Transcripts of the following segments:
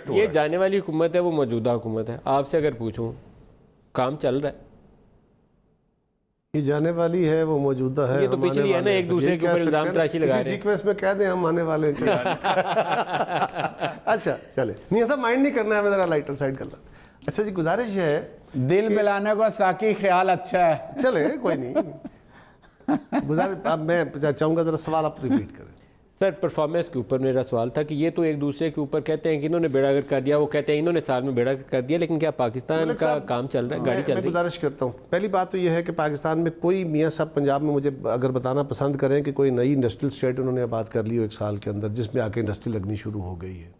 Effect ہو رہا یہ جانے والی حکومت ہے وہ موجودہ حکومت ہے. آپ سے اگر پوچھوں کام چل رہا ہے؟ یہ جانے والی ہے وہ موجودہ ہے. یہ تو پچھلی ہے نا، ایک دوسرے کے اوپر الزام تراشی لگا رہے ہیں. سیکوینس میں کہہ دیں ہم آنے والے ہیں. اچھا چلے نہیں ایسا مائنڈ نہیں کرنا ہے, میں ذرا لائٹر سائڈ کرنا. اچھا جی گزارش ہے دل ملانے کو ساکی خیال اچھا ہے. چلے کوئی نہیں گزارش. اب میں چاہوں گا ذرا سوال آپ ریپیٹ کریں. سر پرفارمنس کے اوپر میرا سوال تھا کہ یہ تو ایک دوسرے کے اوپر کہتے ہیں کہ انہوں نے بیڑا گرد کر دیا, وہ کہتے ہیں انہوں نے سال میں بیڑا گرد کر دیا, لیکن کیا پاکستان کا کام چل رہا ہے, گاڑی چل رہی ہے؟ میں گزارش کرتا ہوں. پہلی بات تو یہ ہے کہ پاکستان میں کوئی میاں صاحب پنجاب میں مجھے اگر بتانا پسند کریں کہ کوئی نئی انڈسٹریل اسٹیٹ انہوں نے آباد کر لی ہو ایک سال کے اندر جس میں آ کے انڈسٹری لگنی شروع ہو گئی ہے.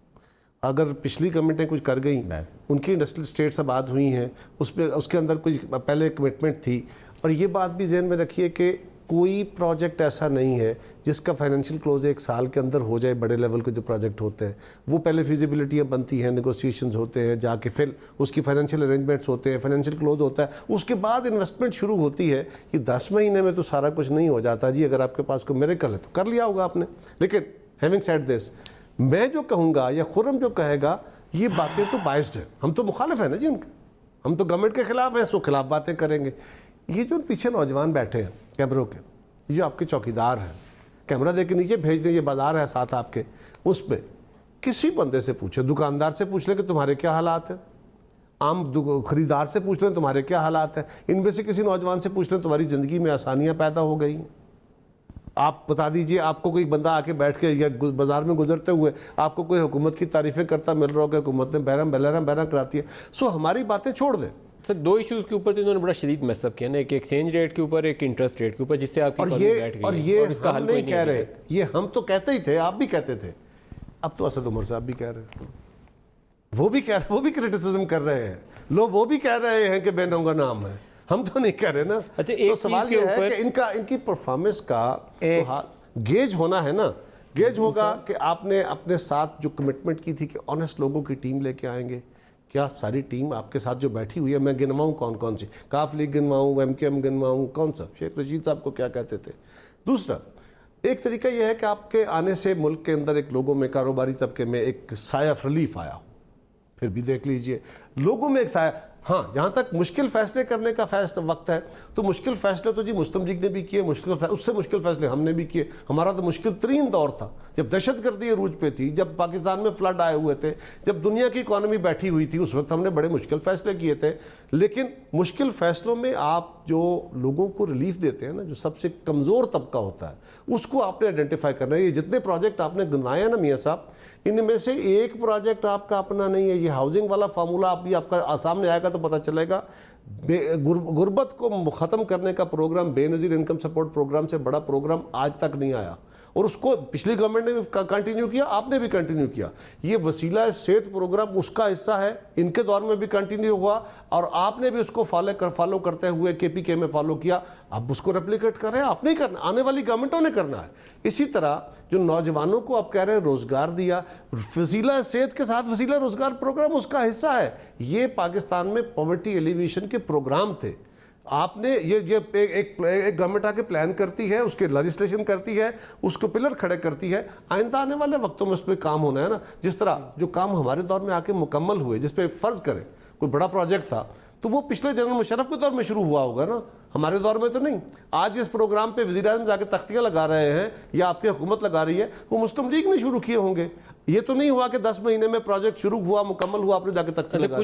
اگر پچھلی گورنمنٹیں کچھ کر گئیں, ان کی انڈسٹریل اسٹیٹس آباد ہوئی ہیں, اس کے اندر کچھ پہلے کمٹمنٹ تھی. اور یہ بات بھی ذہن میں رکھیے کہ کوئی پروجیکٹ ایسا نہیں ہے جس کا فائنینشیل کلوز ایک سال کے اندر ہو جائے. بڑے لیول کے جو پروجیکٹ ہوتے ہیں وہ پہلے فیزیبلٹیاں بنتی ہیں, نیگوسیشنز ہوتے ہیں, جا کے پھر اس کی فائنینشیل ارینجمنٹس ہوتے ہیں, فائنینشیل کلوز ہوتا ہے, اس کے بعد انویسٹمنٹ شروع ہوتی ہے. یہ 10 مہینے میں تو سارا کچھ نہیں ہو جاتا جی. اگر آپ کے پاس کوئی میریکل ہے تو کر لیا ہوگا آپ نے. لیکن ہیونگ سیڈ دس, میں جو کہوں گا یا خرم جو کہے گا یہ باتیں تو بائسڈ ہیں. ہم تو مخالف ہیں نا جی ان کے, ہم تو گورنمنٹ کے خلاف ہیں, سو خلاف باتیں کریں گے. یہ جو پیچھے نوجوان بیٹھے ہیں کیمروں کے, یہ آپ کے چوکیدار ہیں, کیمرہ دے کے نیچے بھیج دیں, یہ بازار ہے ساتھ آپ کے, اس پہ کسی بندے سے پوچھیں, دکاندار سے پوچھ لیں کہ تمہارے کیا حالات ہیں, عام خریدار سے پوچھ لیں تمہارے کیا حالات ہیں, ان میں سے کسی نوجوان سے پوچھ لیں تمہاری زندگی میں آسانیاں پیدا ہو گئی ہیں. آپ بتا دیجئے آپ کو کوئی بندہ آ کے بیٹھ کے یا بازار میں گزرتے ہوئے آپ کو کوئی حکومت کی تعریفیں کرتا مل رہا ہو کہ حکومت نے بہرام کراتی ہے. سو ہماری باتیں چھوڑ دیں. سر 2 ایشوز کے اوپر تو انہوں نے بڑا شدید میس اپ کیا نا, ایک ایکسچینج ریٹ کے اوپر, ایک انٹرسٹ ریٹ کے اوپر, جس سے آپ کی اکانومی بیٹھ گئی. اور یہ ہم نہیں کہہ رہے, یہ ہم تو کہتے ہی تھے, آپ بھی کہتے تھے, اب تو اسد عمر صاحب بھی کہہ رہے ہیں, وہ بھی کہہ رہے, وہ بھی کرٹیسزم کر رہے ہیں لوگ, وہ بھی کہہ رہے ہیں کہ بے ننگا نام ہے, ہم تو نہیں کہہ رہے نا. اچھا تو سوال یہ ہے کہ ان کی پرفارمنس کا گیج ہونا ہے نا, گیج ہوگا کہ آپ نے اپنے ساتھ جو کمٹمنٹ کی تھی کہ آنیسٹ لوگوں کی ٹیم لے کے آئیں گے. کیا ساری ٹیم آپ کے ساتھ جو بیٹھی ہوئی ہے, میں گنواؤں کون کون سی, کاف لیگ گنواؤں, ایم کے ایم گنواؤں, کون سا, شیخ رشید صاحب کو کیا کہتے تھے. دوسرا ایک طریقہ یہ ہے کہ آپ کے آنے سے ملک کے اندر ایک لوگوں میں, کاروباری طبقے میں ایک سایہ آف ریلیف آیا ہو. پھر بھی دیکھ لیجئے لوگوں میں ایک سایہ. ہاں جہاں تک مشکل فیصلے کرنے کا وقت ہے تو مشکل فیصلے تو جی مستمجد نے بھی کیے, اس سے مشکل فیصلے ہم نے بھی کیے. ہمارا تو مشکل ترین دور تھا جب دہشت گردی عروج پہ تھی, جب پاکستان میں فلڈ آئے ہوئے تھے, جب دنیا کی اکانومی بیٹھی ہوئی تھی, اس وقت ہم نے بڑے مشکل فیصلے کیے تھے. لیکن مشکل فیصلوں میں آپ جو لوگوں کو ریلیف دیتے ہیں نا, جو سب سے کمزور طبقہ ہوتا ہے, اس کو آپ نے آئیڈینٹیفائی کرنا ہے. یہ جتنے پروجیکٹ آپ نے گنوائے ہیں نا میاں صاحب, ان میں سے ایک پروجیکٹ آپ کا اپنا نہیں ہے. یہ ہاؤسنگ والا فارمولہ آپ کا سامنے آئے گا تو پتہ چلے گا. غربت کو ختم کرنے کا پروگرام, بے نظیر انکم سپورٹ پروگرام سے بڑا پروگرام آج تک نہیں آیا, اور اس کو پچھلی گورنمنٹ نے بھی کنٹینیو کیا, آپ نے بھی کنٹینیو کیا. یہ وسیلہ صحت پروگرام اس کا حصہ ہے, ان کے دور میں بھی کنٹینیو ہوا, اور آپ نے بھی اس کو فالو کرتے ہوئے کے پی کے میں فالو کیا. اب اس کو ریپلیکیٹ کر رہے ہیں, آپ نہیں کرنا, آنے والی گورنمنٹوں نے کرنا ہے. اسی طرح جو نوجوانوں کو آپ کہہ رہے ہیں روزگار دیا, وسیلہ صحت کے ساتھ وسیلہ روزگار پروگرام اس کا حصہ ہے. یہ پاکستان میں پاورٹی ایلیویشن کے پروگرام تھے. آپ نے یہ ایک گورنمنٹ آ کے پلان کرتی ہے, اس کے لیجسلیشن کرتی ہے, اس کو پلر کھڑے کرتی ہے. آئندہ آنے والے وقتوں میں اس پہ کام ہونا ہے نا. جس طرح جو کام ہمارے دور میں آ کے مکمل ہوئے, جس پہ فرض کریں کوئی بڑا پروجیکٹ تھا, تو وہ پچھلے جنرل مشرف کے دور میں شروع ہوا ہوگا نا, ہمارے دور میں تو نہیں. آج اس پروگرام پہ وزیر اعظم جا کے تختیاں لگا رہے ہیں یا آپ کی حکومت لگا رہی ہے, وہ مسلم لیگ نے شروع کیے ہوں گے. یہ تو نہیں ہوا کہ 10 مہینے میں پروجیکٹ شروع ہوا, مکمل ہوا, آپ نے جا کے تختیاں لگا.